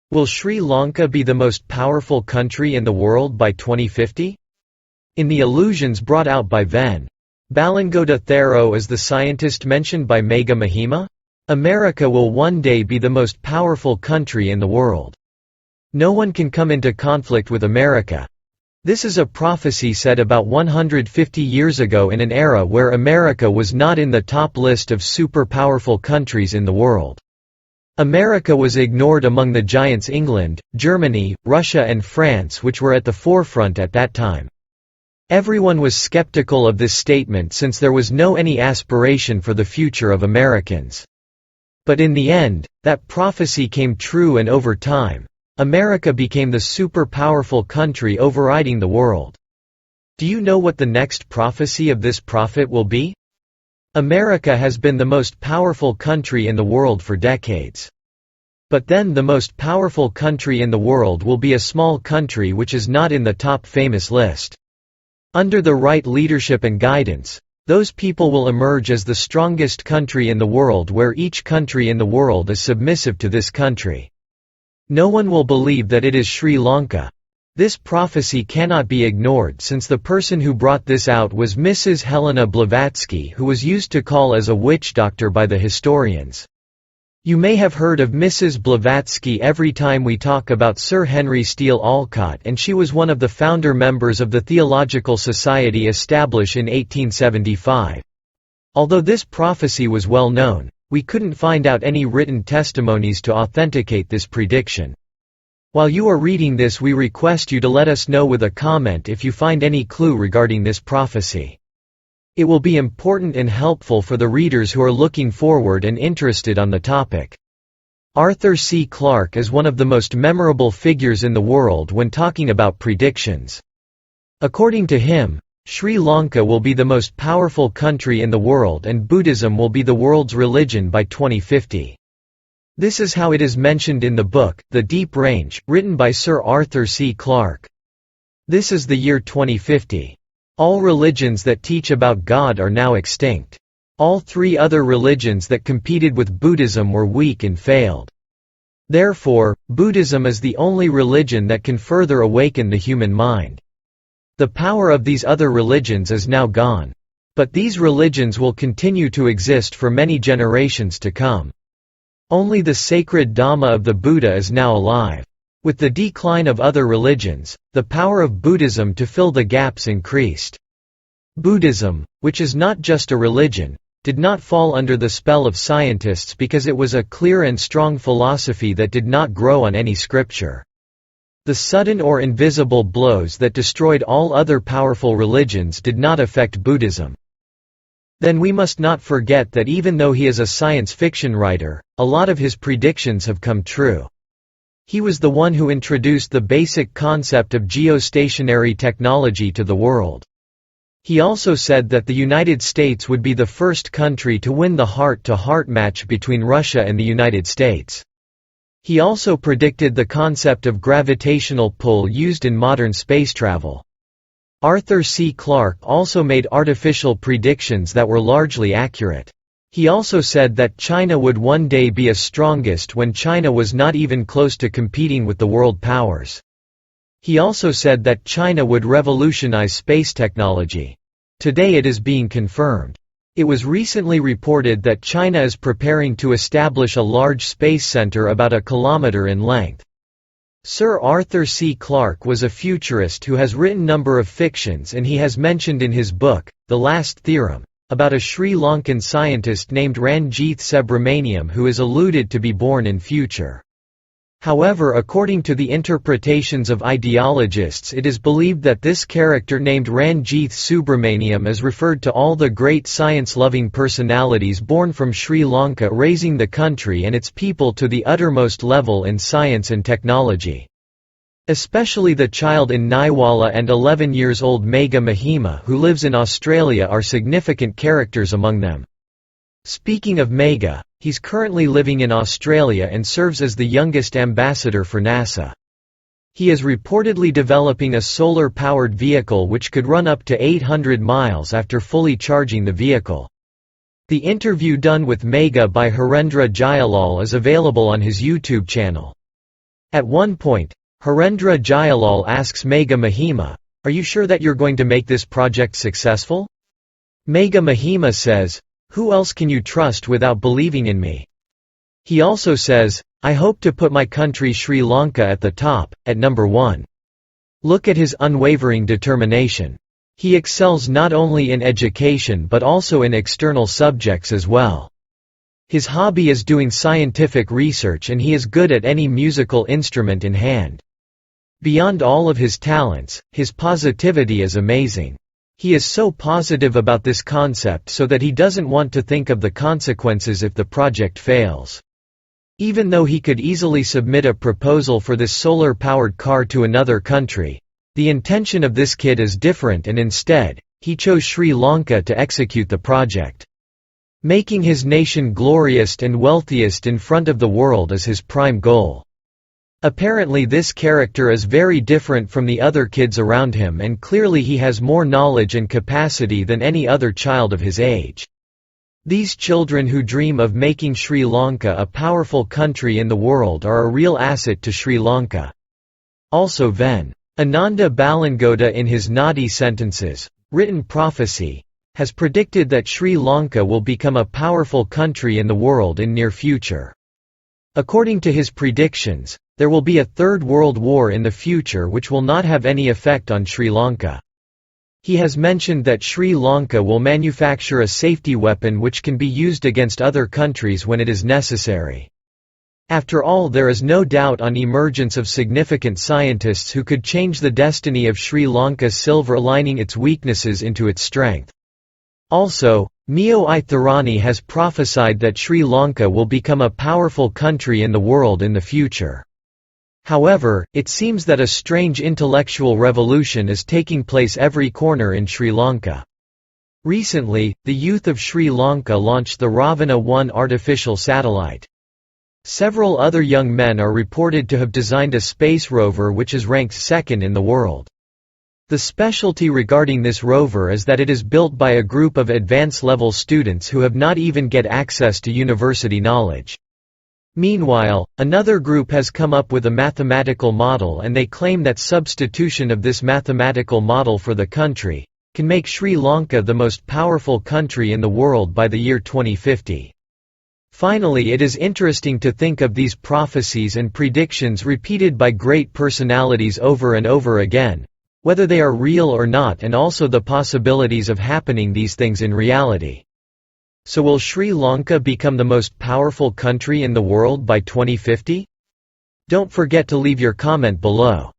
Will Sri Lanka be the most powerful country in the world by 2050? In the illusions brought out by Ven. Balangoda Thero as the scientist mentioned by Megha Mahima? America will one day be the most powerful country in the world. No one can come into conflict with America. This is a prophecy said about 150 years ago in an era where America was not in the top list of super powerful countries in the world. America was ignored among the giants England, Germany, Russia and France, which were at the forefront at that time. Everyone was skeptical of this statement since there was no any aspiration for the future of Americans. But in the end, that prophecy came true, and over time, America became the super powerful country overriding the world. Do you know what the next prophecy of this prophet will be? America has been the most powerful country in the world for decades. But then the most powerful country in the world will be a small country which is not in the top famous list. Under the right leadership and guidance, those people will emerge as the strongest country in the world, where each country in the world is submissive to this country. No one will believe that it is Sri Lanka. This prophecy cannot be ignored, since the person who brought this out was Mrs. Helena Blavatsky, who was used to call as a witch doctor by the historians. You may have heard of Mrs. Blavatsky every time we talk about Sir Henry Steele Olcott, and she was one of the founder members of the Theological Society established in 1875. Although this prophecy was well known, we couldn't find out any written testimonies to authenticate this prediction. While you are reading this, we request you to let us know with a comment if you find any clue regarding this prophecy. It will be important and helpful for the readers who are looking forward and interested on the topic. Arthur C. Clarke is one of the most memorable figures in the world when talking about predictions. According to him, Sri Lanka will be the most powerful country in the world and Buddhism will be the world's religion by 2050. This is how it is mentioned in the book, The Deep Range, written by Sir Arthur C. Clarke. This is the year 2050. All religions that teach about God are now extinct. All three other religions that competed with Buddhism were weak and failed. Therefore, Buddhism is the only religion that can further awaken the human mind. The power of these other religions is now gone. But these religions will continue to exist for many generations to come. Only the sacred Dhamma of the Buddha is now alive. With the decline of other religions, the power of Buddhism to fill the gaps increased. Buddhism, which is not just a religion, did not fall under the spell of scientists because it was a clear and strong philosophy that did not grow on any scripture. The sudden or invisible blows that destroyed all other powerful religions did not affect Buddhism. Then we must not forget that even though he is a science fiction writer, a lot of his predictions have come true. He was the one who introduced the basic concept of geostationary technology to the world. He also said that the United States would be the first country to win the heart-to-heart match between Russia and the United States. He also predicted the concept of gravitational pull used in modern space travel. Arthur C. Clarke also made artificial predictions that were largely accurate. He also said that China would one day be as strongest when China was not even close to competing with the world powers. He also said that China would revolutionize space technology. Today it is being confirmed. It was recently reported that China is preparing to establish a large space center about a kilometer in length. Sir Arthur C. Clarke was a futurist who has written a number of fictions, and he has mentioned in his book, The Last Theorem, about a Sri Lankan scientist named Ranjith Subramaniam who is alluded to be born in future. However, according to the interpretations of ideologists, it is believed that this character named Ranjith Subramaniam is referred to all the great science-loving personalities born from Sri Lanka, raising the country and its people to the uttermost level in science and technology. Especially the child in Naiwala and 11 years old Megha Mahima, who lives in Australia, are significant characters among them. Speaking of Megha, he's currently living in Australia and serves as the youngest ambassador for NASA. He is reportedly developing a solar-powered vehicle which could run up to 800 miles after fully charging the vehicle. The interview done with Megha by Harendra Jayalal is available on his YouTube channel. At one point, Harendra Jayalal asks Megha Mahima, "Are you sure that you're going to make this project successful?" Megha Mahima says, "Who else can you trust without believing in me?" He also says, "I hope to put my country Sri Lanka at the top, at number 1. Look at his unwavering determination. He excels not only in education but also in external subjects as well. His hobby is doing scientific research and he is good at any musical instrument in hand. Beyond all of his talents, his positivity is amazing. He is so positive about this concept so that he doesn't want to think of the consequences if the project fails. Even though he could easily submit a proposal for this solar-powered car to another country, the intention of this kid is different and instead, he chose Sri Lanka to execute the project. Making his nation glorious and wealthiest in front of the world is his prime goal. Apparently this character is very different from the other kids around him and clearly he has more knowledge and capacity than any other child of his age. These children who dream of making Sri Lanka a powerful country in the world are a real asset to Sri Lanka." Also Ven. Ananda Balangoda in his Naughty Sentences, Written Prophecy, has predicted that Sri Lanka will become a powerful country in the world in near future. According to his predictions, there will be a third world war in the future which will not have any effect on Sri Lanka. He has mentioned that Sri Lanka will manufacture a safety weapon which can be used against other countries when it is necessary. After all, there is no doubt on emergence of significant scientists who could change the destiny of Sri Lanka, silver aligning its weaknesses into its strength. Also, Mio I Tharani has prophesied that Sri Lanka will become a powerful country in the world in the future. However, it seems that a strange intellectual revolution is taking place every corner in Sri Lanka. Recently, the youth of Sri Lanka launched the Ravana 1 artificial satellite. Several other young men are reported to have designed a space rover which is ranked second in the world. The specialty regarding this rover is that it is built by a group of advanced-level students who have not even get access to university knowledge. Meanwhile, another group has come up with a mathematical model and they claim that substitution of this mathematical model for the country can make Sri Lanka the most powerful country in the world by the year 2050. Finally, it is interesting to think of these prophecies and predictions repeated by great personalities over and over again, whether they are real or not, and also the possibilities of happening these things in reality. So will Sri Lanka become the most powerful country in the world by 2050? Don't forget to leave your comment below.